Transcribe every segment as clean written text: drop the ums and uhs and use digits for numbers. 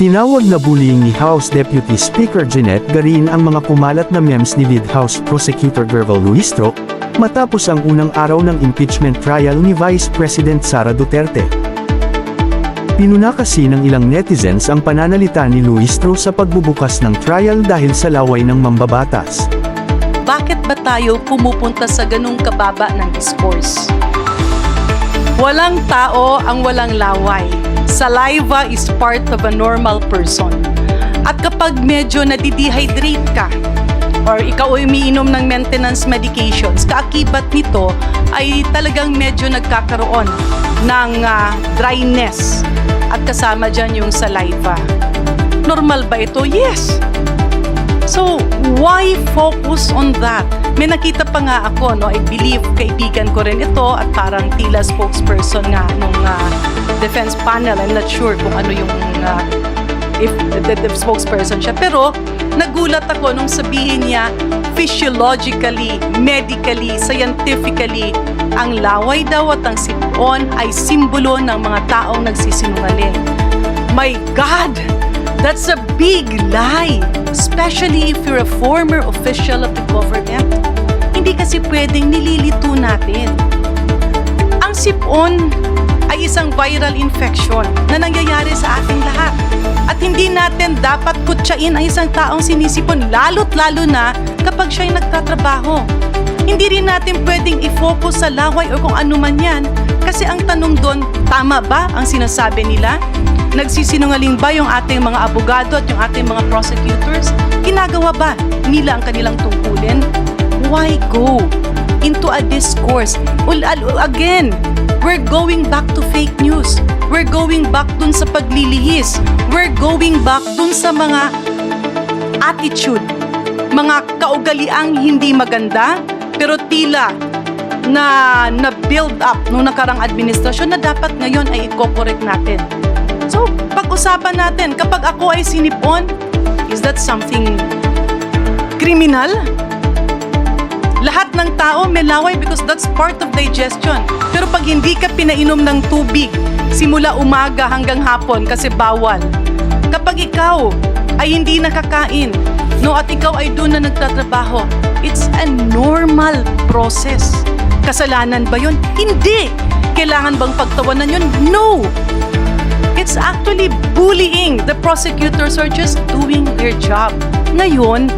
Tinawag na bullying ni House Deputy Speaker Jeanette Garin ang mga kumalat na memes ni Lead House Prosecutor Gerval Luistro, matapos ang unang araw ng impeachment trial ni Vice President Sara Duterte. Pinuna kasi ng ilang netizens ang pananalita ni Luistro sa pagbubukas ng trial dahil sa laway ng mambabatas. Bakit ba tayo pumupunta sa ganung kababa ng discourse? Walang tao ang walang laway. Saliva is part of a normal person. At kapag medyo nadidehydrate ka, or ikaw ay umiinom ng maintenance medications, kaakibat nito ay talagang medyo nagkakaroon ng dryness at kasama dyan yung saliva. Normal ba ito? Yes! So, why focus on that? May nakita pa nga ako, no? I believe kaibigan ko rin ito at parang tila spokesperson nga nung defense panel. I'm not sure kung ano yung if the spokesperson siya. Pero nagulat ako nung sabihin niya physiologically, medically, scientifically, ang laway daw at ang sipon ay simbolo ng mga taong nagsisinungaling. My God! That's a big lie! Especially if you're a former official of the government. Hindi kasi pwedeng nililito natin. Ang sipon ay isang viral infection na nangyayari sa ating lahat. At hindi natin dapat kutsain ang isang taong sinisipon, lalo't lalo na kapag siya'y nagtatrabaho. Hindi rin natin pwedeng i-focus sa laway o kung ano man yan, kasi ang tanong doon, tama ba ang sinasabi nila? Nagsisinungaling ba yung ating mga abogado at yung ating mga prosecutors? Ginagawa ba nila ang kanilang tungkulin? Why go into a discourse? Again, we're going back to fake news. We're going back dun sa paglilihis. We're going back dun sa mga attitude, mga kaugaliang hindi maganda, pero tila na build up nung nakarang administrasyon na dapat ngayon ay i-correct natin. So, pag-usapan natin, kapag ako ay sinipon, is that something criminal? Lahat ng tao may laway because that's part of digestion. Pero pag hindi ka pinainom ng tubig, simula umaga hanggang hapon kasi bawal. Kapag ikaw ay hindi nakakain, no, at ikaw ay doon na nagtatrabaho, it's a normal process. Kasalanan ba yun? Hindi! Kailangan bang pagtawanan yun? No! It's actually bullying. The prosecutors are just doing their job. Ngayon,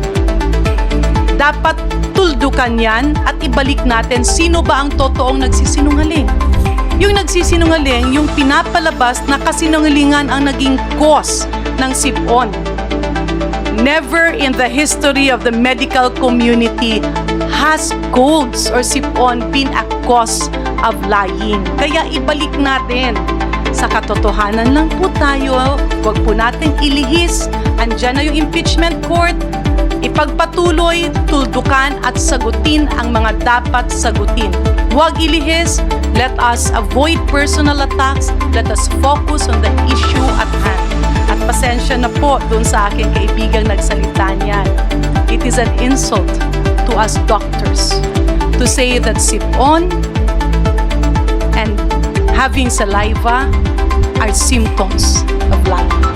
dapat tuldukan yan at ibalik natin sino ba ang totoong nagsisinungaling. Yung nagsisinungaling, yung pinapalabas na kasinungalingan ang naging cause ng sipon. Never in the history of the medical community has colds or sipon been a cause of lying. Kaya ibalik natin. Sa katotohanan lang po tayo, huwag po natin ilihis. Andyan na yung impeachment court. Ipagpatuloy, tuldukan at sagutin ang mga dapat sagutin. Huwag ilihis. Let us avoid personal attacks. Let us focus on the issue at hand. At pasensya na po dun sa aking kaibigang nagsalita niyan. It is an insult to us doctors to say that sipon and having saliva are symptoms of lying.